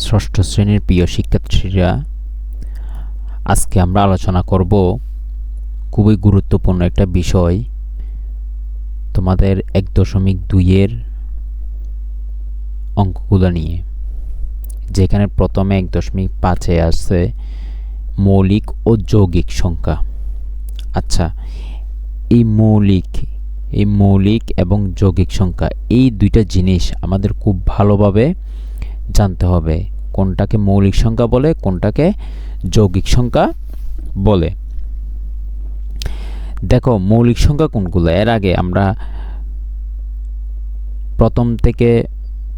ষষ্ঠ শ্রেণীর প্রিয় শিক্ষার্থীরা, আজকে আমরা আলোচনা করব খুবই গুরুত্বপূর্ণ একটা বিষয়। তোমাদের 1.2 অঙ্কগুলো নিয়ে, যেখানে প্রথমে 1.5 আসছে মৌলিক ও যৌগিক সংখ্যা। আচ্ছা, এই মৌলিক এবং যৌগিক সংখ্যা, এই দুইটা জিনিস আমাদের খুব ভালোভাবে জানতে হবে। কোনটাকে মৌলিক সংখ্যা বলে, কোনটাকে যৌগিক সংখ্যা বলে। দেখো, মৌলিক সংখ্যা কোনগুলো, এর আগে আমরা প্রথম থেকে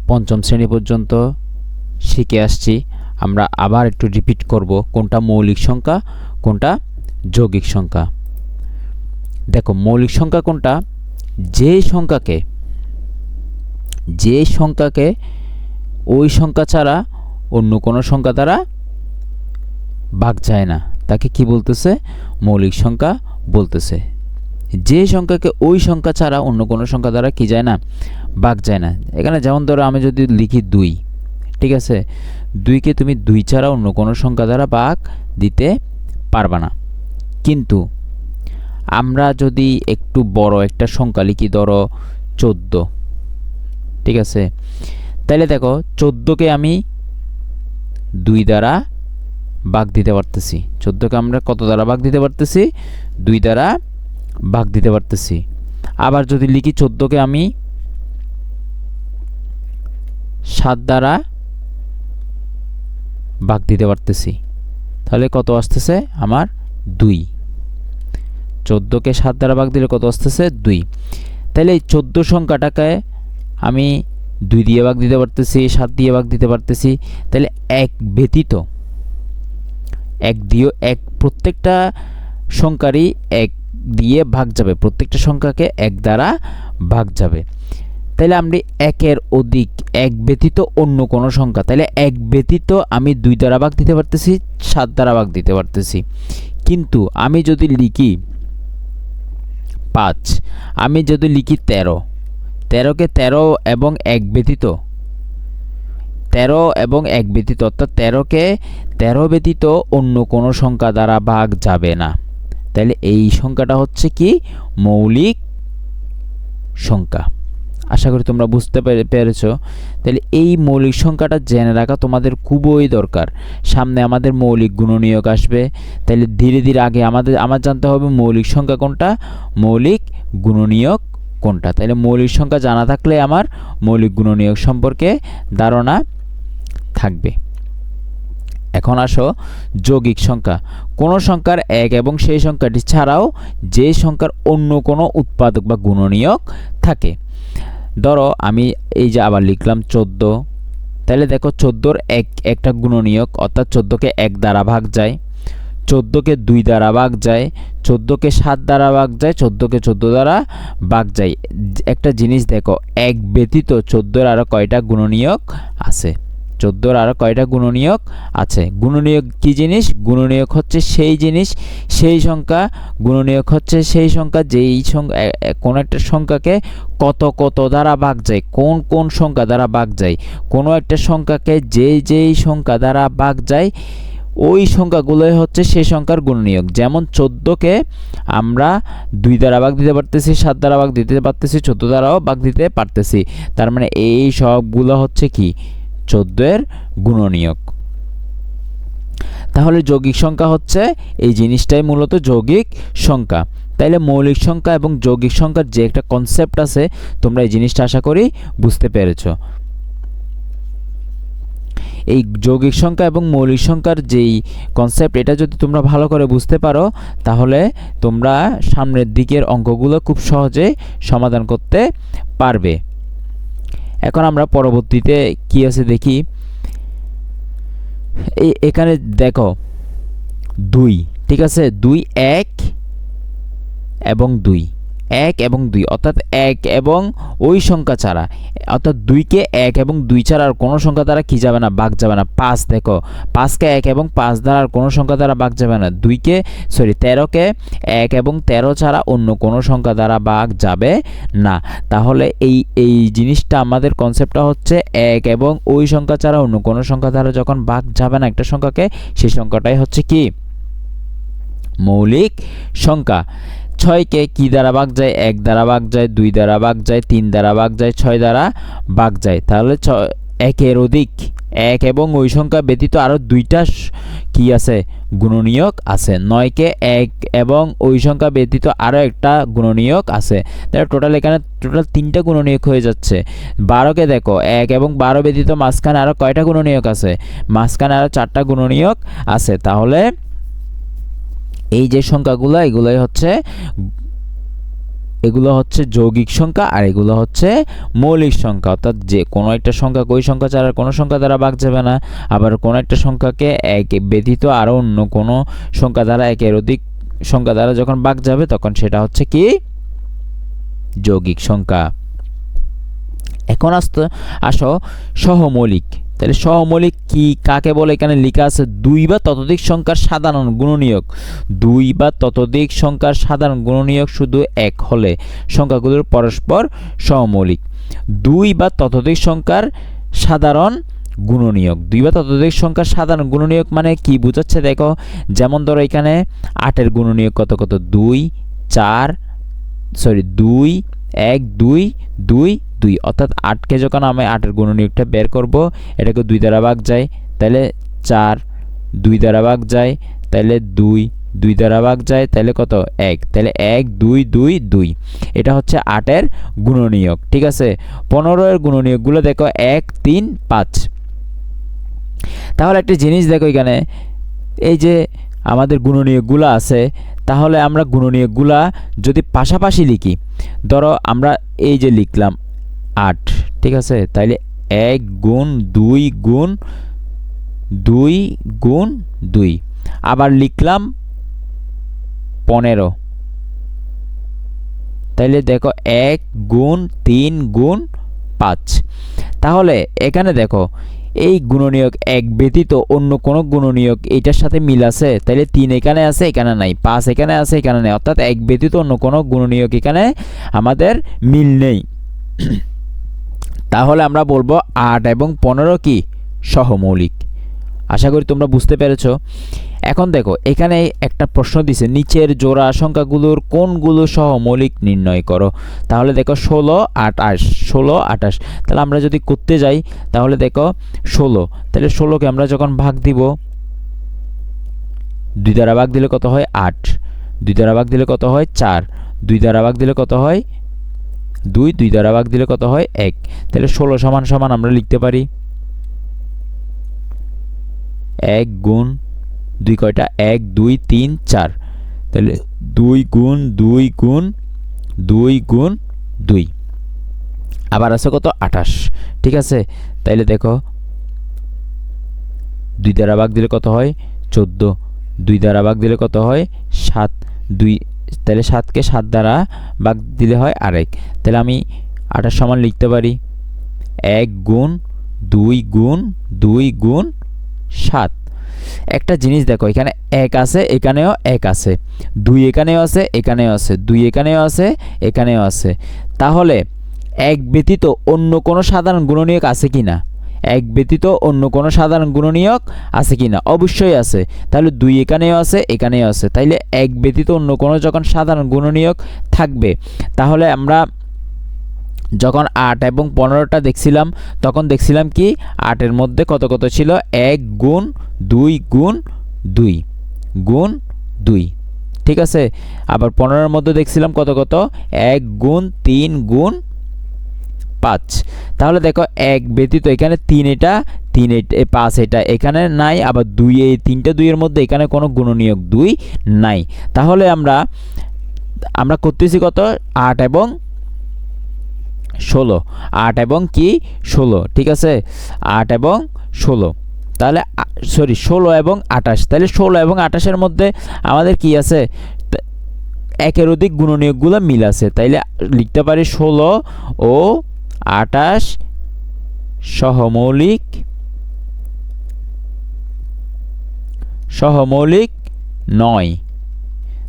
পঞ্চম শ্রেণী পর্যন্ত শিখে আসছি। আমরা আবার একটু রিপিট করব কোনটা মৌলিক সংখ্যা, কোনটা যৌগিক সংখ্যা। দেখো, মৌলিক সংখ্যা কোনটা? যে সংখ্যাকে ওই সংখ্যা ছাড়া অন্য কোনো সংখ্যা দ্বারা ভাগ যায় না, তাকে কি বলতেছে? মৌলিক সংখ্যা বলতেছে। যে সংখ্যাকে ওই সংখ্যা ছাড়া অন্য কোনো সংখ্যা দ্বারা কি যায় না, ভাগ যায় না। এখানে যেমন ধরো আমি যদি লিখি 2, ঠিক আছে, 2কে তুমি 2 ছাড়া অন্য কোনো সংখ্যা দ্বারা ভাগ দিতে পারবা না। কিন্তু আমরা যদি একটু বড় একটা সংখ্যা লিখি, ধরো 14, ঠিক আছে, তাহলে দেখো 14কে আমি 2 দ্বারা ভাগ দিতে পারতেছি। 14কে আমরা কত দ্বারা ভাগ দিতে পারতেছি? 2 দ্বারা ভাগ দিতে পারতেছি। আবার যদি লিখি 14কে আমি 7 দ্বারা ভাগ দিতে পারতেছি, তাহলে কত আসতেছে আমার? 2। 14কে 7 দ্বারা ভাগ দিলে কত আসতেছে? 2। তাহলে এই 14 সংখ্যাটাকে আমি 2 দিয়ে ভাগ দিতে পারতেছি, 7 দিয়ে ভাগ দিতে পারতেছি। তাহলে এক ব্যতীত প্রত্যেকটা সংখ্যারই 1 দিয়ে ভাগ যাবে, প্রত্যেকটা সংখ্যাকে 1 দ্বারা ভাগ যাবে। তাহলে আমরা 1-এর অধিক, 1 ব্যতীত অন্য কোনো সংখ্যা, তাহলে 1 ব্যতীত আমি 2 দ্বারা ভাগ দিতে পারতেছি, 7 দ্বারা ভাগ দিতে পারতেছি। কিন্তু আমি যদি লিখি 5, আমি যদি লিখি 13কে 13 এবং 1 ব্যতীত, 13 এবং 1 ব্যতীত, অর্থাৎ 13কে 13 ব্যতীত অন্য কোনো সংখ্যা দ্বারা ভাগ যাবে না। তাহলে এই সংখ্যাটা হচ্ছে কি? মৌলিক সংখ্যা। আশা করি তোমরা বুঝতে পেরেছ। তাহলে এই মৌলিক সংখ্যাটা জেনে রাখা তোমাদের খুবই দরকার। সামনে আমাদের মৌলিক গুণনীয়ক আসবে, তাহলে ধীরে ধীরে আগে আমার জানতে হবে মৌলিক সংখ্যা কোনটা, মৌলিক গুণনীয়ক কোনটা। তাহলে মৌলিক সংখ্যা জানা থাকলে আমার মৌলিক গুণনীয়ক সম্পর্কে ধারণা থাকবে। এখন আসো যৌগিক সংখ্যা। কোনো সংখ্যার 1 এবং সেই সংখ্যাটি ছাড়াও যে সংখ্যার অন্য কোনো উৎপাদক বা গুণনীয়ক থাকে। ধরো আমি এই যে আবার লিখলাম 14, তাহলে দেখো 14-র একটা গুণনীয়ক, অর্থাৎ 14কে 1 দ্বারা ভাগ যায়, 14কে 2 দ্বারা ভাগ যায়, 14কে 7 দ্বারা ভাগ যায়, 14কে 14 দ্বারা ভাগ যায়। একটা জিনিস দেখো, 1 ব্যতীত 14-র আরও কয়টা গুণনীয়ক আছে? 14-র আরও কয়টা গুণনীয়ক আছে? গুণনীয়ক কি জিনিস? গুণনীয়ক হচ্ছে সেই জিনিস, সেই সংখ্যা। গুণনীয়ক হচ্ছে সেই সংখ্যা যেই কোনো একটা সংখ্যাকে কত দ্বারা ভাগ যায়, কোন সংখ্যা দ্বারা ভাগ যায়। কোনো একটা সংখ্যাকে যেই সংখ্যা দ্বারা ভাগ যায়, ওই সংখ্যাগুলোই হচ্ছে সেই সংখ্যার গুণনীয়ক। যেমন 14কে আমরা 2 দ্বারা ভাগ দিতে পারতেছি, 7 দ্বারা ভাগ দিতে পারতেছি, 14 দ্বারাও ভাগ দিতে পারতেছি। তার মানে এই সবগুলো হচ্ছে কি? 14-এর গুণনীয়ক। তাহলে যৌগিক সংখ্যা হচ্ছে এই জিনিসটাই মূলত যৌগিক সংখ্যা। তাইলে মৌলিক সংখ্যা এবং যৌগিক সংখ্যার যে একটা কনসেপ্ট আছে, তোমরা এই জিনিসটা আশা করি বুঝতে পেরেছ। এই যৌগিক সংখ্যা এবং মৌলিক সংখ্যার যেই কনসেপ্ট, এটা যদি তোমরা ভালো করে বুঝতে পারো, তাহলে তোমরা সামনের দিকের অঙ্কগুলো খুব সহজে সমাধান করতে পারবে। এখন আমরা পরবর্তীতে কি আছে দেখি। এখানে দেখো 2, ঠিক আছে, 2, 1 এবং 2, 1 এবং 2, অর্থাৎ 1 এবং ওই সংখ্যা ছাড়া, অর্থাৎ 2কে 1 এবং 2 ছাড়া আর কোনো সংখ্যা দ্বারা কি যাবে না, ভাগ যাবে না। 5 দেখো, 5কে 1 এবং 5 দ্বারা আর কোনো সংখ্যা দ্বারা ভাগ যাবে না। 13কে 1 এবং 13 ছাড়া অন্য কোনো সংখ্যা দ্বারা ভাগ যাবে না। তাহলে এই জিনিসটা আমাদের কনসেপ্টটা হচ্ছে 1 এবং ওই সংখ্যা ছাড়া অন্য কোনো সংখ্যা দ্বারা যখন ভাগ যাবে না একটা সংখ্যাকে, সেই সংখ্যাটাই হচ্ছে কি, মৌলিক সংখ্যা। 6কে কি দ্বারা ভাগ যায়, 1 দ্বারা ভাগ যায়, 2 দ্বারা ভাগ যায়, 3 দ্বারা ভাগ যায়, 6 দ্বারা ভাগ যায়। তাহলে 1-এর অধিক 1 এবং ওই সংখ্যা ব্যতীত আরও 2টা কি আছে, গুণনীয়ক আছে। 9কে 1 এবং ওই সংখ্যা ব্যতীত আরও একটা গুণনীয়ক আছে। তাহলে এখানে টোটাল 3টা গুণনীয়ক হয়ে যাচ্ছে। 12কে দেখো, 1 এবং 12 ব্যতীত মাঝখানে আরও কয়টা গুণনীয়ক আছে, মাঝখানে আরও 4টা গুণনীয়ক আছে। তাহলে এই যে সংখ্যাগুলো, এগুলো হচ্ছে যৌগিক সংখ্যা, আর এগুলো হচ্ছে মৌলিক সংখ্যা। অর্থাৎ যে কোনো একটা সংখ্যা ওই সংখ্যা ছাড়া কোনো সংখ্যা দ্বারা ভাগ যাবে না, আবার কোনো একটা সংখ্যাকে 1 ব্যতীত আরও অন্য কোনো সংখ্যা দ্বারা, 1-এর অধিক সংখ্যা দ্বারা যখন ভাগ যাবে তখন সেটা হচ্ছে কি, যৌগিক সংখ্যা। এখন আসো সহমৌলিক। তাহলে সহমৌলিক কি, কাকে বলে? এখানে লেখা আছে 2 বা ততোধিক সংখ্যার সাধারণ গুণনীয়ক। 2 বা ততোধিক সংখ্যার সাধারণ গুণনীয়ক শুধু 1 হলে সংখ্যাগুলোর পরস্পর সহমৌলিক। 2 বা ততোধিক সংখ্যার সাধারণ গুণনীয়ক, 2 বা ততোধিক সংখ্যার সাধারণ গুণনীয়ক মানে কি বোঝাচ্ছে দেখো। যেমন ধরো এখানে 8-এর গুণনীয়ক কত, 2 1 2 2 2, অর্থাৎ 8কে যখন আমি 8-এর গুণনীয়কটা বের করব, এটাকে 2 দ্বারা ভাগ যায়, তাহলে 4, 2 দ্বারা ভাগ যায়, তাহলে 2 দ্বারা ভাগ যায়, তাহলে কত, 1, তাহলে 1 2 2 2। এটা হচ্ছে 8-এর গুণনীয়ক, ঠিক আছে। 15-এর গুণনীয়কগুলো দেখো 1 3 5। তাহলে একটা জিনিস দেখো, এখানে এই যে আমাদের গুণনীয়কগুলো আছে, তাহলে আমরা গুণনীয়কগুলা যদি পাশাপাশি লিখি, ধরো আমরা এই যে লিখলাম 8, ঠিক আছে, তাইলে 1 গুণ 2 গুণ 2 গুণ 2, আবার লিখলাম 15, তাইলে দেখো 1 গুণ 3 গুণ 5। তাহলে এখানে দেখো এই গুণনীয়ক 1 ব্যতীত অন্য কোনো গুণনীয়ক এটার সাথে মিল আছে, তাহলে 3 এখানে আছে, এখানে নাই, 5 এখানে আছে, এখানে নেই, অর্থাৎ 1 ব্যতীত অন্য কোনো গুণনীয়ক এখানে আমাদের মিল নেই। তাহলে আমরা বলবো 8 এবং 15 কি, সহমৌলিক। আশা করি তোমরা বুঝতে পেরেছো। এখন দেখো এখানে একটা প্রশ্ন দিছে, নিচের জোড়া সংখ্যাগুলোর কোনগুলো সহমৌলিক নির্ণয় করো। তাহলে দেখো 16 28, তাহলে আমরা যদি করতে যাই, তাহলে দেখো 16, তাহলে 16কে আমরা যখন ভাগ দিব, 2 দ্বারা ভাগ দিলে কত হয়, 8, 2 দ্বারা ভাগ দিলে কত হয়, 4, 2 দ্বারা ভাগ দিলে কত হয়, 2, 2 দ্বারা ভাগ দিলে কত হয়, 1। তাহলে 16 সমান সমান আমরা লিখতে পারি 1 গুণ 2 কয়টা, 1 2 3 4, তাহলে 2 গুণ 2 গুণ 2 গুণ 2, আবার আছে কত, 28, ঠিক আছে। তাইলে দেখো 2 দ্বারা ভাগ দিলে কত হয়, 14, 2 দ্বারা ভাগ দিলে কত হয়, 7, 2, তাহলে 7কে 7 দ্বারা ভাগ দিলে হয় আরেক। তাহলে আমি 28 সমান লিখতে পারি 1 গুণ 2 গুণ 2 গুণ 7। একটা জিনিস দেখো, এখানে 1 আছে, এখানেও 1 আছে, 2 এখানেও আছে, এখানেও আছে, 2 এখানেও আছে, এখানেও আছে। তাহলে 1 ব্যতীত অন্য কোনো সাধারণ গুণনীয়ক আছে কিনা, 1 ব্যতীত অন্য কোনো সাধারণ গুণনীয়ক আছে কিনা, অবশ্যই আছে। তাহলে 2 এখানেও আছে, এখানেও আছে, তাইলে 1 ব্যতীত অন্য কোনো যখন সাধারণ গুণনীয়ক থাকবে, তাহলে আমরা যখন 8 এবং 15টা দেখছিলাম, তখন দেখছিলাম কি 8-এর মধ্যে কত কত ছিল, 1 গুণ 2 গুণ 2 গুণ 2, ঠিক আছে। আবার 15-এর মধ্যে দেখছিলাম কত কত, 1 গুণ 3 গুণ 5। তাহলে দেখো 1 ব্যতীত এখানে 3, এটা 3, 5 এটা এখানে নাই, আবার 2, এই 3টা 2-এর মধ্যে এখানে কোনো গুণনীয়ক 2 নাই। তাহলে আমরা করতেছি কত, 8 এবং 16, 8 এবং কি 16, ঠিক আছে, 8 এবং 16, তাহলে 16 এবং 28। তাহলে 16 এবং 28-এর মধ্যে আমাদের কি আছে, একের অধিক গুণনীয়কগুলো মিল আছে, তাইলে লিখতে পারি 16 ও 28 সহমৌলিক 9।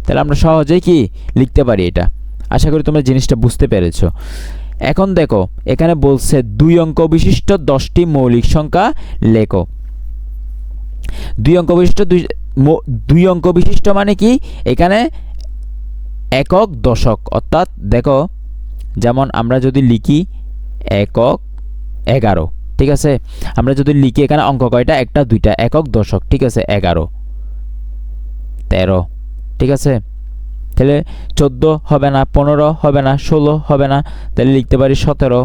তাহলে আমরা সহজেই কি লিখতে পারি এটা। আশা করি তোমরা জিনিসটা বুঝতে পেরেছো। এখন দেখো এখানে বলছে 2 অঙ্ক বিশিষ্ট 10টি মৌলিক সংখ্যা লেখো। 2 অঙ্ক বিশিষ্ট মানে কি, এখানে একক দশক, অর্থাৎ দেখো যেমন আমরা যদি লিখি একক 11, ঠিক আছে, আমরা যদি লিখি এখানে অঙ্ক কয়টা, একটা দুইটা, একক দশক, ঠিক আছে, 11 13, ঠিক আছে, তাহলে 14 হবে না, 15 হবে না, 16 হবে না, তাহলে লিখতে পারি 17,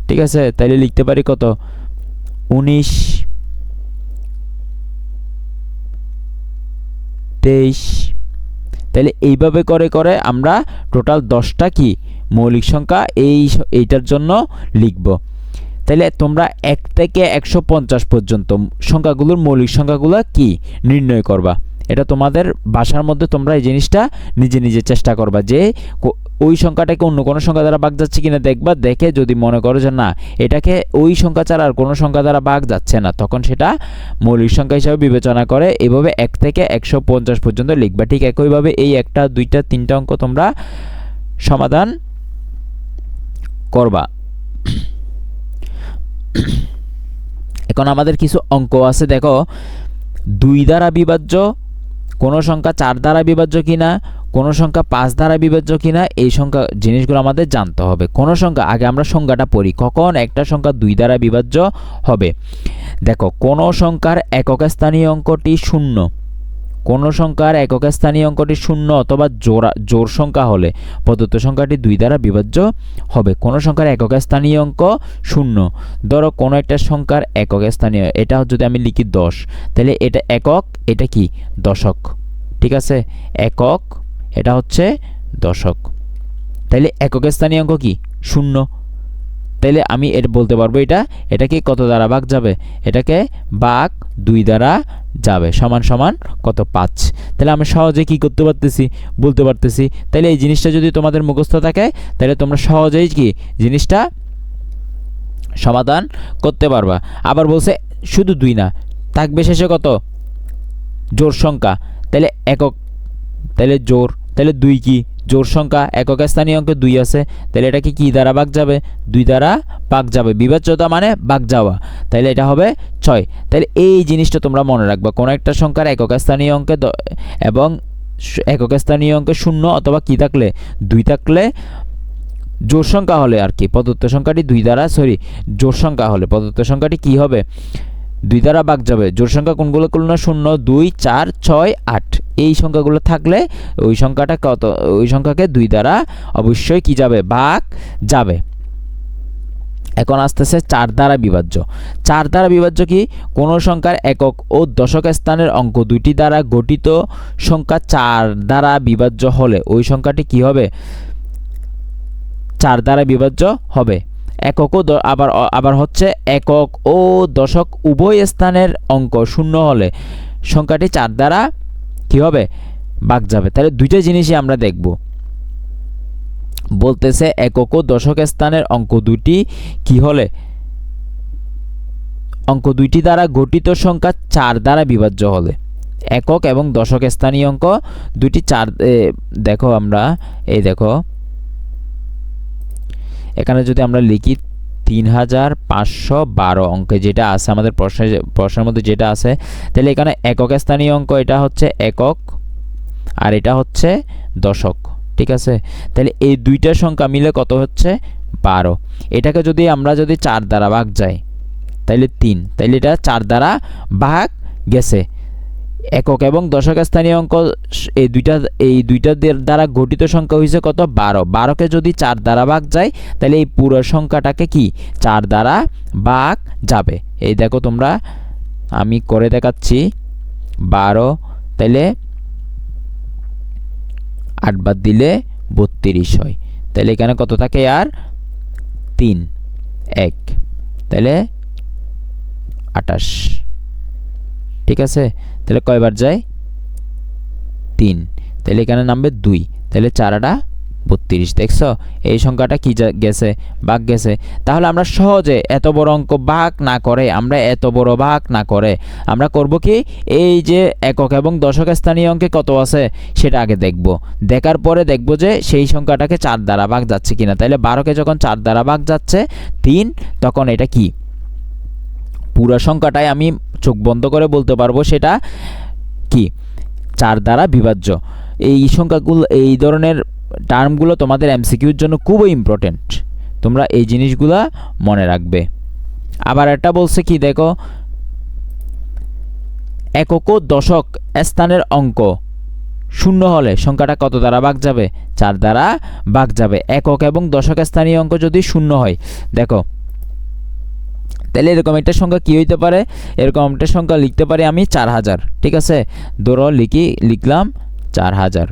ঠিক আছে, তাহলে লিখতে পারি কত 19 23। তাহলে এইভাবে করে করে আমরা টোটাল 10টা কি মৌলিক সংখ্যা এইটার জন্য লিখব। তাহলে তোমরা 1 থেকে 150 পর্যন্ত সংখ্যাগুলোর মৌলিক সংখ্যাগুলো কি নির্ণয় করবা। এটা তোমাদের বাসার মধ্যে তোমরা এই জিনিসটা নিজে নিজে চেষ্টা করবা যে ওই সংখ্যাটাকে অন্য কোনো সংখ্যা দ্বারা ভাগ যাচ্ছে কিনা দেখবা, দেখে যদি মনে করো যে না এটাকে ওই সংখ্যা ছাড়া আর কোনো সংখ্যা দ্বারা ভাগ যাচ্ছে না, তখন সেটা মৌলিক সংখ্যা হিসাবে বিবেচনা করে এভাবে 1 থেকে 150 পর্যন্ত লিখবা। ঠিক একইভাবে এই 1টা 2টা 3টা অঙ্ক তোমরা সমাধান করবা। এখন আমাদের কিছু অঙ্ক আছে, দেখো 2 দ্বারা বিভাজ্য কোনো সংখ্যা 4 দ্বারা বিভাজ্য কিনা, কোনো সংখ্যা 5 দ্বারা বিভাজ্য কিনা, এই সংখ্যা জিনিসগুলো আমাদের জানতে হবে। কোনো সংখ্যা, আগে আমরা সংখ্যাটা পড়ি, কখন একটা সংখ্যা 2 দ্বারা বিভাজ্য হবে। দেখো কোনো সংখ্যার একক স্থানীয় অঙ্কটি 0, কোনো সংখ্যার একক স্থানীয় অঙ্কটি 0 অথবা জোড় সংখ্যা হলে প্রদত্ত সংখ্যাটি 2 দ্বারা বিভাজ্য হবে। কোনো সংখ্যার একক স্থানীয় অঙ্ক 0, ধরো কোনো একটা সংখ্যার একক স্থানীয়, এটা যদি আমি লিখি 10, তাহলে এটা একক, এটা কি দশক, ঠিক আছে, একক, এটা হচ্ছে দশক। তাইলে একক স্থানীয় অঙ্ক কি 0, তাইলে আমি এটা বলতে পারবো এটাকে কত দ্বারা ভাগ যাবে, এটাকে ভাগ 2 দ্বারা যাবে, সমান সমান কত 5। তাহলে আমি সহজে কি করতে পারতেছি, বলতে পারতেছি। তাহলে এই জিনিসটা যদি তোমাদের মুখস্থ থাকে তাহলে তোমরা সহজেই কি জিনিসটা সমাধান করতে পারবা। আবার বলছে শুধু 2 না, থাকবে শেষে কত জোড় সংখ্যা, তাহলে একক, তাহলে জোড়, তাহলে 2 কি জোড় সংখ্যা, একক স্থানীয় অঙ্কে 2 আছে, তাহলে এটাকে কি দ্বারা ভাগ যাবে, 2 দ্বারা ভাগ যাবে, বিভাজ্যতা মানে ভাগ যাওয়া, তাহলে এটা হবে 6। তাহলে এই জিনিসটা তোমরা মনে রাখবা, কোনো একটা সংখ্যার একক স্থানীয় অঙ্কে এবং একক স্থানীয় অঙ্কে 0 অথবা কি থাকলে 2 থাকলে জোড় সংখ্যা হলে আর কি প্রদত্ত সংখ্যাটি 2 দ্বারা জোড় সংখ্যা হলে প্রদত্ত সংখ্যাটি কি হবে 2 দ্বারা ভাগ যাবে। জোড় সংখ্যা কোনগুলো করলো, 0 2 4 6 8, এই সংখ্যাগুলো থাকলে ওই সংখ্যাটা কত, ওই সংখ্যাকে 2 দ্বারা অবশ্যই কি যাবে, ভাগ যাবে। এখন আসতেছে 4 দ্বারা বিভাজ্য। 4 দ্বারা বিভাজ্য কি, কোনো সংখ্যার একক ও দশক স্থানের অঙ্ক 2টি দ্বারা গঠিত সংখ্যা 4 দ্বারা বিভাজ্য হলে ওই সংখ্যাটি কি হবে, 4 দ্বারা বিভাজ্য হবে। একক ও আবার হচ্ছে একক ও দশক উভয় স্থানের অঙ্ক 0 হলে সংখ্যাটি 4 দ্বারা কি হবে, ভাগ যাবে। তাহলে দুইটা জিনিসই আমরা দেখব। বলতেছে একক ও দশক স্থানের অঙ্ক 2টি কি হলে, অঙ্ক 2টি দ্বারা গঠিত সংখ্যা 4 দ্বারা বিভাজ্য হলে, একক এবং দশক স্থানীয় অঙ্ক 2টি 4, দেখো আমরা এই দেখো এখানে যদি আমরা লিখি 3512 অঙ্কে যেটা আছে আমাদের প্রশ্নের মধ্যে যেটা আছে, তাহলে এখানে একক স্থানীয় অঙ্ক এটা হচ্ছে একক আর এটা হচ্ছে দশক, ঠিক আছে। তাহলে এই দুইটা সংখ্যা মিলে কত হচ্ছে 12। এটাকে যদি আমরা 4 দ্বারা ভাগ যায় তাহলে 3, তাহলে এটা 4 দ্বারা ভাগ গেছে। একক এবং দশক স্থানীয় অঙ্ক এই দুইটা দ্বারা গঠিত সংখ্যা হয়েছে কত 12। 12কে যদি 4 দ্বারা ভাগ যায় তাহলে এই পুরো সংখ্যাটাকে কি 4 দ্বারা ভাগ যাবে। এই দেখো তোমরা, আমি করে দেখাচ্ছি 12, তাহলে 8 বাদ দিলে 32 হয়, তাহলে এখানে কত থাকে আর 3 1, তাহলে 28, ঠিক আছে। তাহলে কয়বার যায় 3, তাহলে এখানে নামবে 2, তাহলে 4 32। দেখছো এই সংখ্যাটা কি গেছে, ভাগ গেছে। তাহলে আমরা সহজে এত বড় অঙ্ক ভাগ না করে, আমরা করব কি, এই যে একক এবং দশক স্থানীয় অঙ্কে কত আছে সেটা আগে দেখব, দেখার পরে দেখব যে সেই সংখ্যাটাকে 4 দ্বারা ভাগ যাচ্ছে কিনা। তাহলে 12কে যখন 4 দ্বারা ভাগ যাচ্ছে 3, তখন এটা কি পুরো সংখ্যাটাই আমি চোখ বন্ধ করে বলতে পারবো সেটা কি 4 দ্বারা বিভাজ্য। এই সংখ্যাগুলো, এই ধরনের টার্মগুলো তোমাদের এমসিকিউর জন্য খুবই ইম্পর্টেন্ট, তোমরা এই জিনিসগুলো মনে রাখবে। আবার একটা বলছে কি দেখো, একক ও দশক স্থানের অঙ্ক শূন্য হলে সংখ্যাটা কত দ্বারা ভাগ যাবে, 4 দ্বারা ভাগ যাবে। একক এবং দশক স্থানীয় অঙ্ক যদি শূন্য হয়, দেখো তাহলে এরকম একটা সংখ্যা কি হইতে পারে, এরকম একটা সংখ্যা লিখতে পারি আমি 4000, ঠিক আছে, ধরো লিখলাম 4000।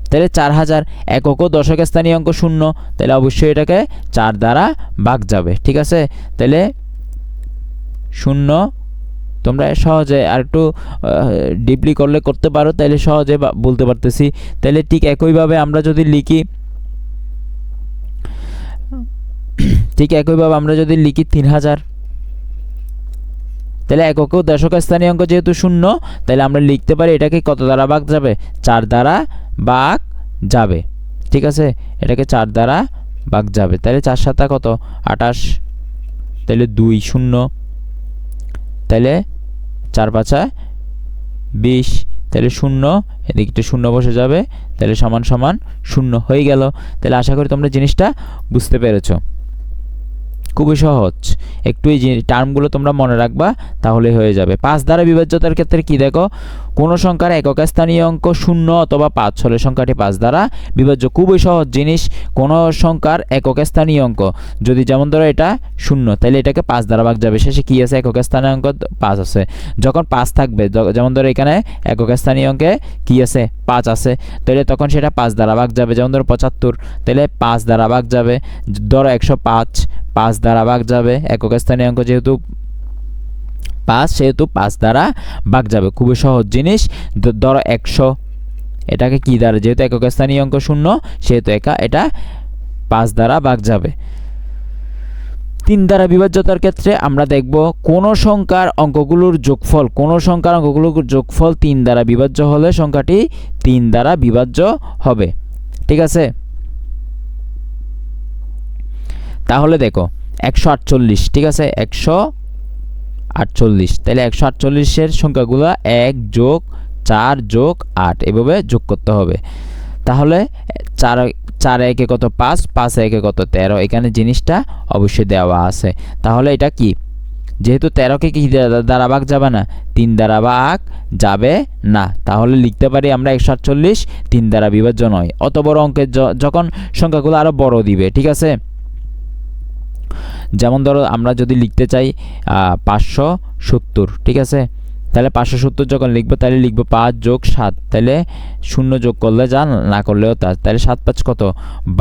তাহলে 4000 একক ও দশক স্থানীয় অঙ্ক শূন্য, তাহলে অবশ্যই এটাকে 4 দ্বারা ভাগ যাবে, ঠিক আছে। তাহলে 0, তোমরা সহজে আর একটু ডিপলি করতে পারো, তাহলে সহজে বলতে পারতেছি। তাহলে ঠিক একইভাবে আমরা যদি লিখি 3000, তাহলে একক ও দশক স্থানীয় অঙ্ক যেহেতু শূন্য, তাহলে আমরা লিখতে পারি এটাকে কত দ্বারা ভাগ যাবে, 4 দ্বারা ভাগ যাবে, ঠিক আছে, এটাকে 4 দ্বারা ভাগ যাবে। তাহলে 4 7 কত 28, তাহলে 2 0, তাহলে 4 5 20, তাহলে 0, এদিকে একটা 0 বসে যাবে, তাহলে সমান সমান 0 হয়ে গেল। তাহলে আশা করি তোমরা জিনিসটা বুঝতে পেরেছো, খুবই সহজ। একটু এই টার্মগুলো তোমরা মনে রাখবা, তাহলে হয়ে যাবে। 5 দ্বারা বিভাজ্যতার ক্ষেত্রে কি দেখো, কোনো সংখ্যার একক স্থানীয় অঙ্ক 0 অথবা 5 হলে সংখ্যাটি 5 দ্বারা বিভাজ্য। খুবই সহজ জিনিস, কোনো সংখ্যার একক স্থানীয় অঙ্ক যদি, যেমন ধরো এটা 0, তাহলে এটাকে 5 দ্বারা ভাগ যাবে। শেষে কি আছে, একক স্থানীয় অঙ্ক 5 আছে। যখন 5 থাকবে, যেমন ধরো এখানে একক স্থানীয় অঙ্কে কি আছে, 5 আছে, তাহলে তখন সেটা 5 দ্বারা ভাগ যাবে। যেমন ধরো 75, তাহলে 5 দ্বারা ভাগ যাবে। ধরো 105, 5 দ্বারা ভাগ যাবে। একক স্থানীয় অঙ্ক যেহেতু 5, সেহেতু 5 দ্বারা ভাগ যাবে। খুবই সহজ জিনিস। ধরো 100, এটাকে কি দ্বারা, যেহেতু একক স্থানীয় অঙ্ক 0, সেহেতু এটা 5 দ্বারা ভাগ যাবে। 3 দ্বারা বিভাজ্যতার ক্ষেত্রে আমরা দেখব কোন সংখ্যার অঙ্কগুলোর যোগফল 3 দ্বারা বিভাজ্য হলে সংখ্যাটি 3 দ্বারা বিভাজ্য হবে, ঠিক আছে। তাহলে দেখো 148, ঠিক আছে, 148, তাহলে 148-এর সংখ্যাগুলো 1 যোগ 4 যোগ 8 এভাবে যোগ করতে হবে। তাহলে 4 একে কত 5, 5 একে কত 13, এখানে জিনিসটা অবশ্যই দেওয়া আছে। তাহলে এটা কি, যেহেতু 13কে কি দ্বারা ভাগ যাবে না, 3 দ্বারা ভাগ যাবে না, তাহলে লিখতে পারি আমরা 148 3 দ্বারা বিভাজ্য নয়। অত বড় অঙ্কের যখন সংখ্যাগুলো আরো বড় দিবে, ঠিক আছে। যেমন ধরো আমরা যদি লিখতে চাই 570, ঠিক আছে, তাহলে 570 যখন লিখবো, তাহলে লিখবো 5 যোগ 7, তাহলে 0 যোগ করলে যা, না করলেও তা, তাহলে 7 5 কত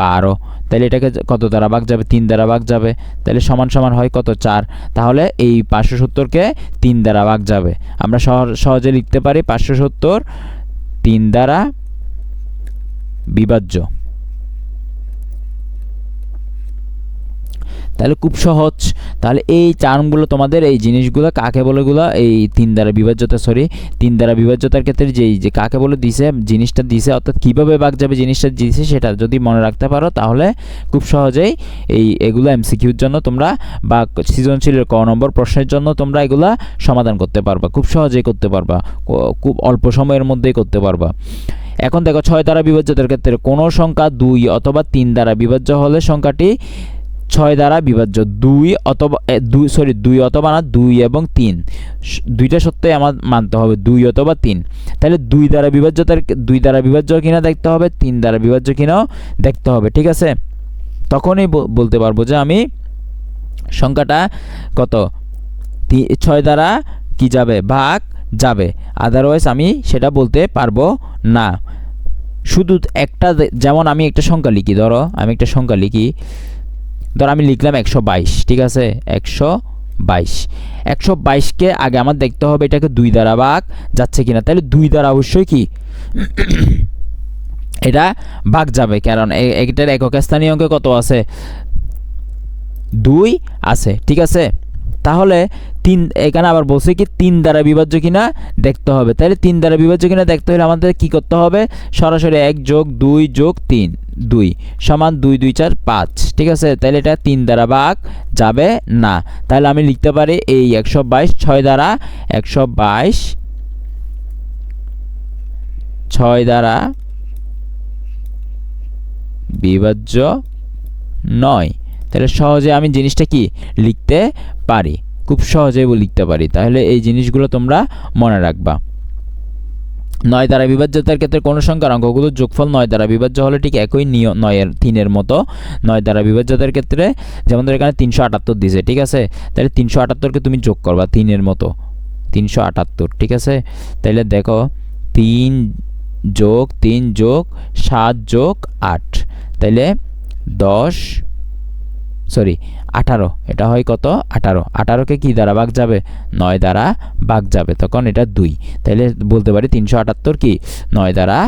12, তাহলে এটাকে কত দ্বারা ভাগ যাবে, 3 দ্বারা ভাগ যাবে, তাহলে সমান সমান হয় কত 4। তাহলে এই 570কে 3 দ্বারা ভাগ যাবে। আমরা সহজে লিখতে পারি 570 3 দ্বারা বিভাজ্য। তাহলে খুব সহজ। তাহলে এই টার্মগুলো তোমাদের, এই জিনিসগুলো কাকে বলে, এই 3 দ্বারা বিভাজ্যতা, 3 দ্বারা বিভাজ্যতার ক্ষেত্রে যে কাকে বলে দিছে, জিনিসটা দিছে, অর্থাৎ কিভাবে ভাগ যাবে জিনিসটা দিছে, সেটা যদি মনে রাখতে পারো, তাহলে খুব সহজেই এগুলো এমসিকিউর জন্য তোমরা, বা সৃজনশীলের ক নম্বর প্রশ্নের জন্য তোমরা এগুলা সমাধান করতে পারবা, খুব সহজেই করতে পারবা, খুব অল্প সময়ের মধ্যেই করতে পারবা। এখন দেখো 6 দ্বারা বিভাজ্যতার ক্ষেত্রে কোনো সংখ্যা 2 অথবা 3 দ্বারা বিভাজ্য হলে সংখ্যাটি 6 দ্বারা বিভাজ্য। 2 অথবা না, 2 এবং 3 দুইটা সত্যই আমার মানতে হবে, 2 অথবা 3। তাহলে 2 দ্বারা বিভাজ্য কিনা দেখতে হবে, 3 দ্বারা বিভাজ্য কিনাও দেখতে হবে, ঠিক আছে। তখনই বলতে পারবো যে আমি সংখ্যাটা কত 6 দ্বারা কি যাবে, ভাগ যাবে, আদারওয়াইজ আমি সেটা বলতে পারবো না। শুধু একটা, যেমন আমি একটা সংখ্যা লিখি, ধরো আমি একটা সংখ্যা লিখি, ধর আমি লিখলাম 122, ঠিক আছে, 122কে আগে আমার দেখতে হবে এটাকে 2 দ্বারা ভাগ যাচ্ছে কিনা। তাহলে 2 দ্বারা অবশ্যই কি এটা ভাগ যাবে, কারণ এটার একক স্থানীয় অঙ্কে কত আছে, 2 আছে। ঠিক আছে, তাহলে এখানে আবার বলছে কি 3 দ্বারা বিভাজ্য কিনা দেখতে হবে। তাহলে 3 দ্বারা বিভাজ্য কিনা দেখতে হলে আমাদের কি করতে হবে, সরাসরি 1 যোগ 2 যোগ 3, 2 সমান 2 2 4 5। ঠিক আছে, তাহলে এটা 3 দ্বারা ভাগ যাবে না। তাহলে আমি লিখতে পারি এই 122 6 দ্বারা 122 6 দ্বারা বিভাজ্য নয়। তাহলে সহজে আমি জিনিসটা কি লিখতে পারি, খুব সহজেই লিখতে পারি। তাহলে এই জিনিসগুলো তোমরা মনে রাখবা। 9 দ্বারা বিভাজ্যতার ক্ষেত্রে কোন সংখ্যার অঙ্কগুলোর যোগফল 9 দ্বারা বিভাজ্য হলে ঠিক একই নিয়ম 9-3 মতো 9 দ্বারা বিভাজ্যতার ক্ষেত্রে যেমন ধর এখানে 378 দিয়েছে। ঠিক আছে, তাহলে 378কে তুমি যোগ করবা 3 মতো 378। ঠিক আছে, তাহলে দেখো 3 যোগ 3 যোগ 7 যোগ 8, তাহলে 18, এটা হয় কত 18। 18কে কি দ্বারা ভাগ যাবে, 9 দ্বারা ভাগ যাবে, তখন এটা 2। তাহলে বলতে পারি 378 কি 9 দ্বারা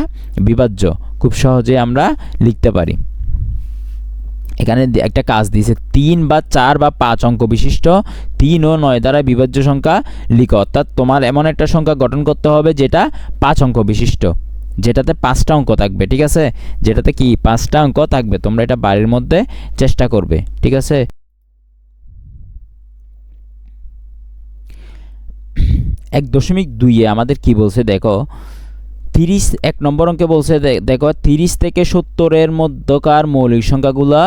বিভাজ্য। খুব সহজে আমরা লিখতে পারি। এখানে একটা কাজ দিয়েছে, 3 বা 4 বা 5 অঙ্ক বিশিষ্ট 3 ও 9 দ্বারা বিভাজ্য সংখ্যা লিখো। অর্থাৎ তোমার এমন একটা সংখ্যা গঠন করতে হবে যেটা 5 অঙ্ক বিশিষ্ট, যেটাতে 5টা অঙ্ক থাকবে। ঠিক আছে, যেটাতে কি 5টা অঙ্ক থাকবে। তোমরা এটা বাড়ির মধ্যে চেষ্টা করবে। ঠিক আছে, 1.2 আমাদের কি বলছে দেখো, 1 নম্বর অঙ্কে বলছে দেখো 30 থেকে 70-এর মধ্যকার মৌলিক সংখ্যাগুলো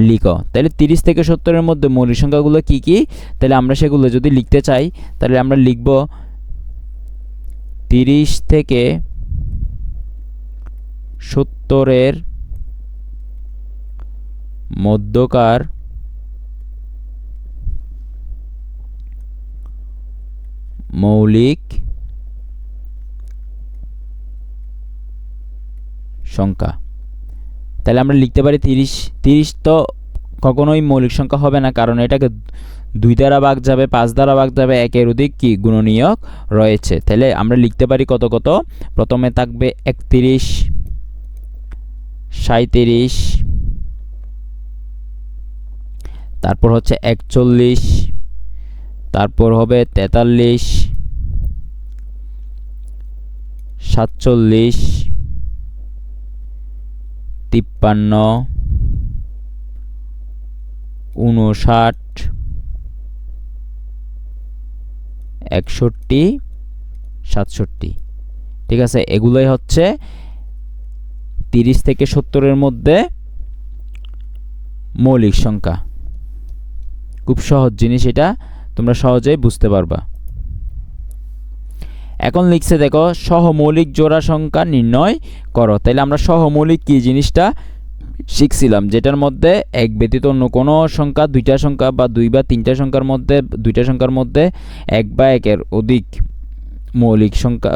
লিখো। তাহলে 30 থেকে 70-এর মধ্যে মৌলিক সংখ্যাগুলো কি কি, তাহলে আমরা সেগুলো যদি লিখতে চাই তাহলে আমরা লিখব 30 থেকে 70-এর মধ্যকার মৌলিক সংখ্যা। তাহলে আমরা লিখতে পারি 30 তো কখনোই মৌলিক সংখ্যা হবে না, কারণ এটাকে 2 দ্বারা ভাগ যাবে, 5 দ্বারা ভাগ যাবে, 1-এর অধিক কি গুণনীয়ক রয়েছে। তাহলে আমরা লিখতে পারি কত কত, প্রথমে থাকবে 31, 37, তারপর হচ্ছে 41, তারপর হবে 43, 47, 53, 59, 61, 67। ঠিক আছে, এগুলোই হচ্ছে 30 থেকে 70-এর মধ্যে মৌলিক সংখ্যা। খুব সহজ জিনিস, এটা তোমরা সহজেই বুঝতে পারবা। এখন লিখছে দেখো সহমৌলিক জোড়া সংখ্যা নির্ণয় করো। তাহলে আমরা সহমৌলিক কি জিনিসটা শিখছিলাম, যেটার মধ্যে এক ব্যতীত অন্য কোনো সংখ্যা, 2টা সংখ্যা বা 2 বা 3টা সংখ্যার মধ্যে, 2টা সংখ্যার মধ্যে 1 বা 1-এর অধিক মৌলিক সংখ্যা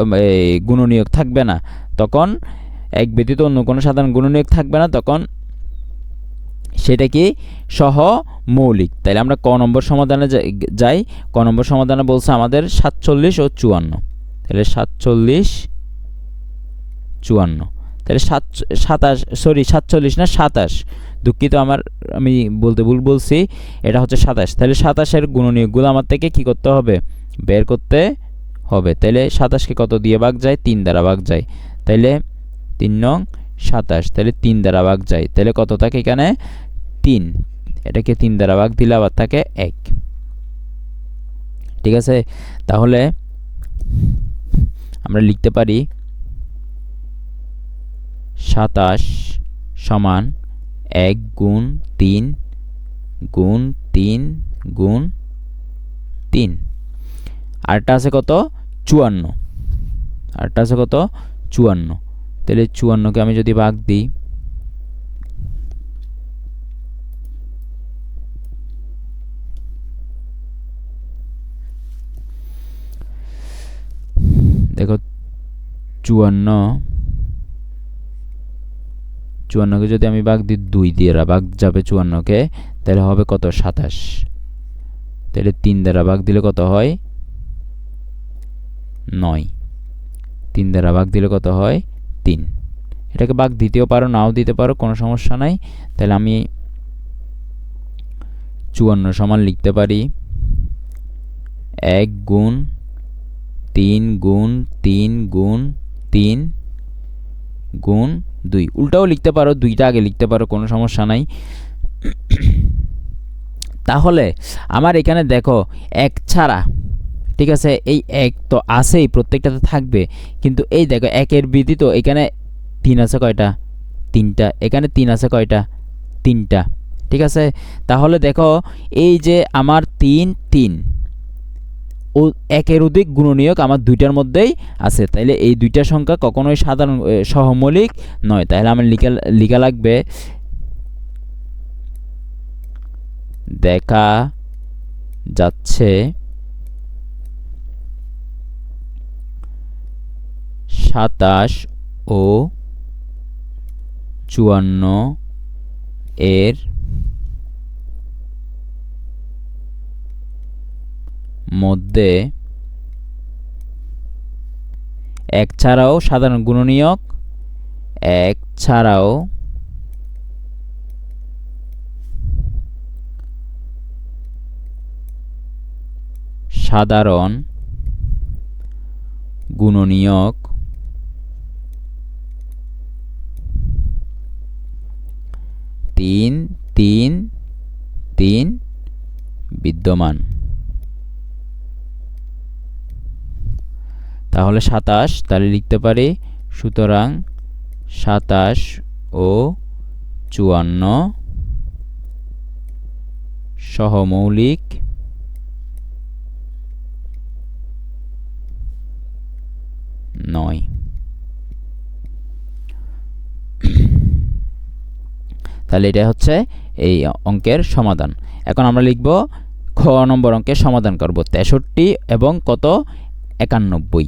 গুণনীয়ক থাকবে না, তখন এক ব্যতীত অন্য কোনো সাধারণ গুণনীয়ক থাকবে না, তখন সেটা কি সহমৌলিক। তাহলে আমরা ক নম্বর সমাধানে যাই। ক নম্বর সমাধানে বলছে আমাদের 47 ও 54। তাহলে 47, 54, তাহলে 47 না 27, দুঃখিত আমি বলতে ভুল বলছি, এটা হচ্ছে 27। তাহলে 27-এর গুণনীয়কগুলো আমার থেকে কি করতে হবে, বের করতে হবে। তাহলে 27কে কত দিয়ে ভাগ যায়, 3 দ্বারা ভাগ যায়। তাহলে 3 নং 27, তাহলে 3 দ্বারা ভাগ যায়। তাহলে কত থাকে এখানে 3, এটাকে 3 দ্বারা ভাগ দিলে আবার থাকে 1। ঠিক আছে, তাহলে আমরা লিখতে পারি 27 সমান 1 গুণ 3 গুণ 3 গুণ 3। আরটা আছে কত 54, আরটা আছে কত 54। তাহলে 54কে আমি যদি ভাগ দিই, দেখো 54কে যদি আমি ভাগ দিই 2 দিয়ে ভাগ যাবে 54কে, তাহলে হবে কত 27। তাহলে 3 দ্বারা ভাগ দিলে কত হয় 9, 3 দ্বারা ভাগ দিলে কত হয় 3। এটাকে ভাগ দিতেও পারো, নাও দিতে পারো, কোনো সমস্যা নাই। তাহলে আমি 54 সমান লিখতে পারি 1 গুণ 3 গুণ 3 গুণ 3 গুণ 2। উল্টাও লিখতে পারো, 2টা আগে লিখতে পারো, কোনো সমস্যা নাই। তাহলে আমার এখানে দেখো 1 ছাড়া, ঠিক আছে, এই 1 তো আছেই, প্রত্যেকটাতে থাকবে, কিন্তু এই দেখো 1-এর ব্যতীত এখানে 3 আছে কয়টা? 3টা। এখানে 3 আছে কয়টা? 3টা। ঠিক আছে, তাহলে দেখো এই যে আমার 3 3 ও 1-এর অধিক গুণনীয়ক আমার 2টার মধ্যেই আছে, তাইলে এই 2টা সংখ্যা কখনোই সাধারণ সহমৌলিক নয়। তাহলে আমার লিখা লাগবে দেখা যাচ্ছে 27 ও 54 এর মধ্যে 1 ছাড়াও সাধারণ গুণনীয়ক, 1 ছাড়াও সাধারণ গুণনীয়ক 3 3 3 বিদ্যমান। তাহলে 27, তাহলে লিখতে পারি সুতরাং 27 ও 54 সহমৌলিক নয়। তাহলে এটা হচ্ছে এই অঙ্কের সমাধান। এখন আমরা লিখব খ নম্বর অঙ্কের সমাধান করব 63 এবং কত 91।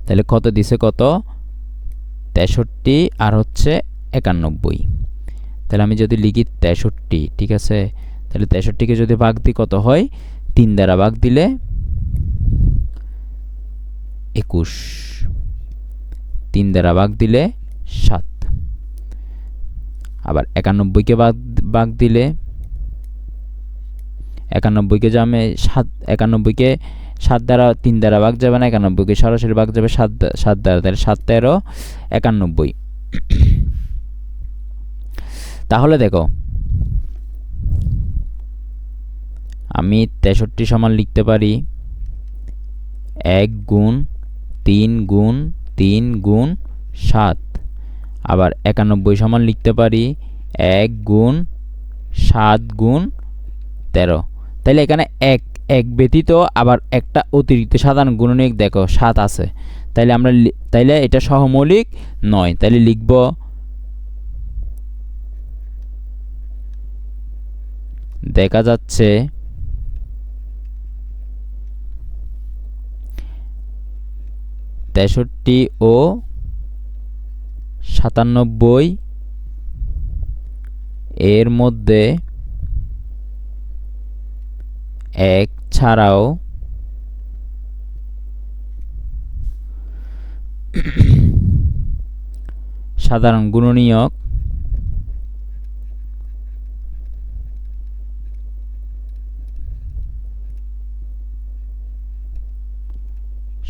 তাহলে কত দিছে? কত 63 আর হচ্ছে 91। তাহলে আমি যদি লিখি 63, ঠিক আছে, তাহলে 63কে যদি ভাগ দিই কত হয়? 3 দ্বারা ভাগ দিলে 21, 3 দ্বারা ভাগ দিলে 7। আবার 91কে ভাগ দিলে 91কে যাবে 7, 91কে 7 দ্বারা 3 দ্বারা ভাগ যাবে না, 91কে সরাসরি ভাগ যাবে 7 দ্বারা, তাহলে 7 13 91। তাহলে দেখো আমি 63 সমান লিখতে পারি 1 গুণ 3 গুণ 3 গুণ 7। আবার 91 সমান লিখতে পারি 1 গুণ 7 গুণ 13। তাহলে এখানে 1 ব্যতীত আবার একটা অতিরিক্ত সাধারণ গুণনীয়ক দেখো 7 আছে, তাইলে এটা সহমৌলিক নয়। তাইলে লিখব দেখা যাচ্ছে 63 ও 97 এর মধ্যে 1 ছাড়াও সাধারণ গুণনীয়ক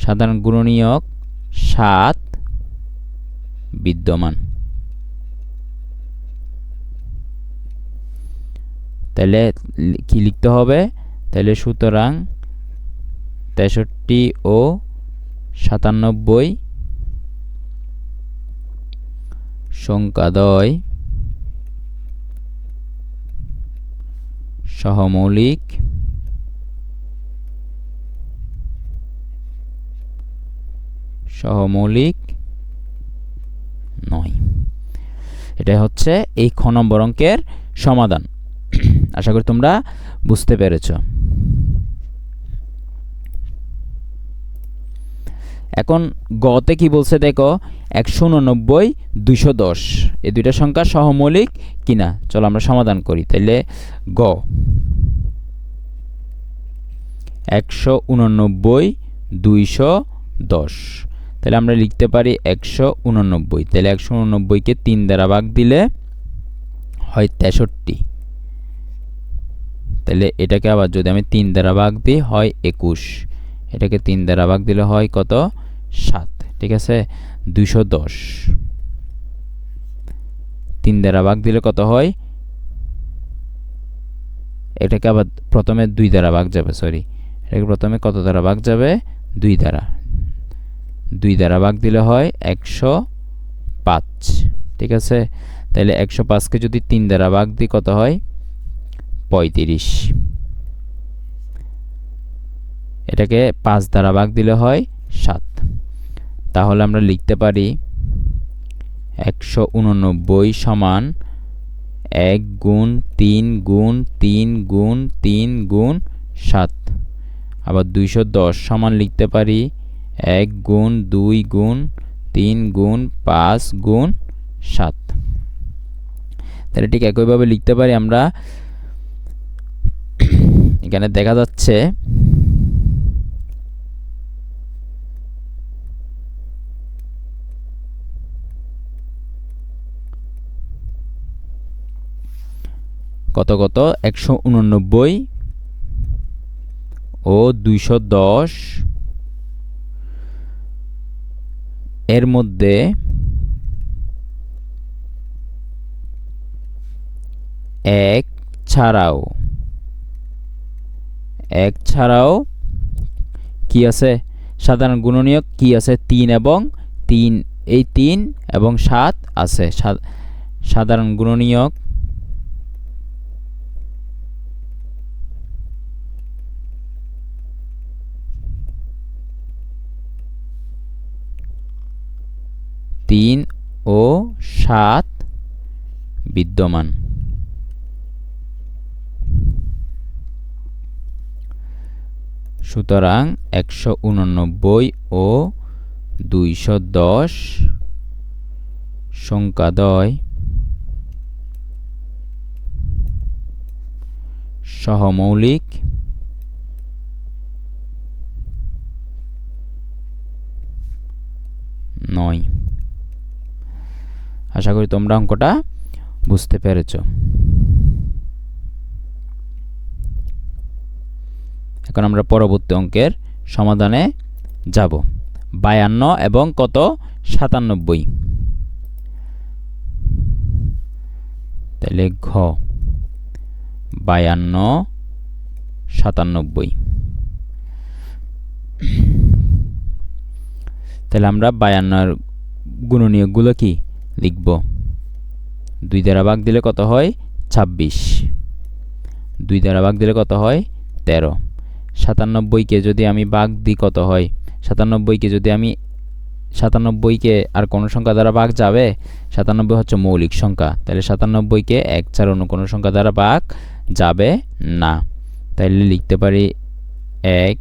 সাধারণ গুণনীয়ক 7 বিদ্যমান। তাহলে কি লিখতে হবে? তাহলে সুতরাং 63 ও 97 সংখ্যাদ্বয় সহমৌলিক নয়। এটা হচ্ছে এই খ নম্বর অঙ্কের সমাধান। আশা করি তোমরা বুঝতে পেরেছ। এখন গতে কি বলছে দেখো 189 210 এই দুইটা সংখ্যা সহমৌলিক কিনা। চলো আমরা সমাধান করি। তাহলে গ 189 210। তাহলে আমরা লিখতে পারি 189। তাহলে 189কে 3 দ্বারা ভাগ দিলে হয় 63। তাহলে এটাকে আবার যদি আমি 3 দ্বারা ভাগ দিই হয় 21। এটাকে 3 দ্বারা ভাগ দিলে হয় কত? 7। ঠিক আছে, 210 3 দ্বারা ভাগ দিলে কত হয়? এটাকে আবার প্রথমে 2 দ্বারা ভাগ যাবে, সরি, এটাকে প্রথমে কত দ্বারা ভাগ যাবে? 2 দ্বারা। 2 দ্বারা ভাগ দিলে হয় 105। ঠিক আছে, তাহলে 105কে যদি 3 দ্বারা ভাগ দিই কত হয়? 35। এটাকে 5 দ্বারা ভাগ দিলে হয় 7। তাহলে আমরা লিখতে পারি 189 সমান 1 গুণ 3 গুণ 3 গুণ 3 গুণ 7। আবার 210 সমান লিখতে পারি 1 গুণ 2 গুণ 3 গুণ 5 গুণ 7। তাহলে ঠিক একইভাবে লিখতে পারি আমরা। এখানে দেখা যাচ্ছে কত কত 189 ও 210 এর মধ্যে এক ছাড়াও কি আছে? সাধারণ গুণনীয়ক কি আছে? 3 এবং 3, এই 3 এবং 7 আছে। সাধারণ গুণনীয়ক তিন ও 7 বিদ্যমান। সুতরাং 189 ও 210 সংখ্যাদ্বয় সহমৌলিক নয়। আশা করি তোমরা অঙ্কটা বুঝতে পেরেছ। এখন আমরা পরবর্তী অঙ্কের সমাধানে যাব। 52 এবং কত? 97। তাহলে ঘ 52 97। তাহলে আমরা 52 এর গুণনীয়কগুলো কি লিখব? 2 দ্বারা ভাগ দিলে কত হয়? 26। 2 দ্বারা ভাগ দিলে কত হয়? 13। 97কে যদি আমি ভাগ দিই কত হয়? 97কে যদি আমি 97কে আর কোন সংখ্যা দ্বারা ভাগ যাবে? 97 হচ্ছে মৌলিক সংখ্যা, তাহলে 97কে 1 ছাড়া অন্য কোনো সংখ্যা দ্বারা ভাগ যাবে না। তাহলে লিখতে পারি 1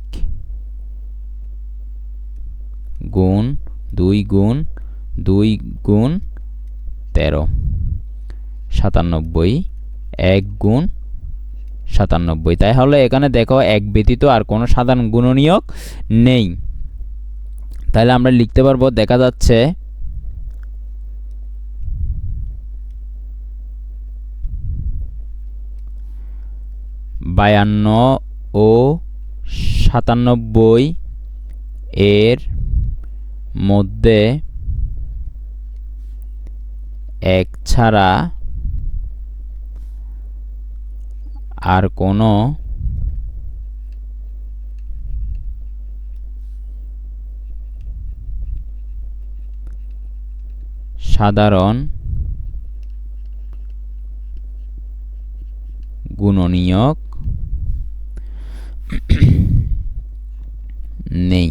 গুণ 2 গুণ 2 গুণ 13। 97 1 গুণ 97। তাই হলো এখানে দেখো 1 ব্যতীত আর কোনো সাধারণ গুণনীয়ক নেই। তাহলে আমরা লিখতে পারবো, দেখা যাচ্ছে বায়ান্ন ও 97 এর মধ্যে 1 ছাড়া আর কোনো সাধারণ গুণনীয়ক নেই।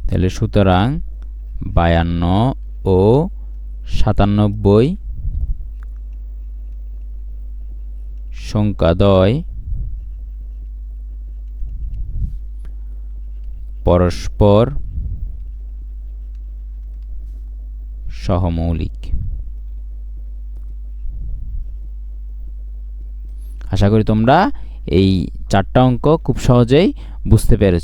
তাহলে সুতরাং 52 ও 97 সংখ্যাদ্বয় পরস্পর সহমৌলিক। আশা করি তোমরা এই 4টা অঙ্ক খুব সহজেই বুঝতে পেরেছ।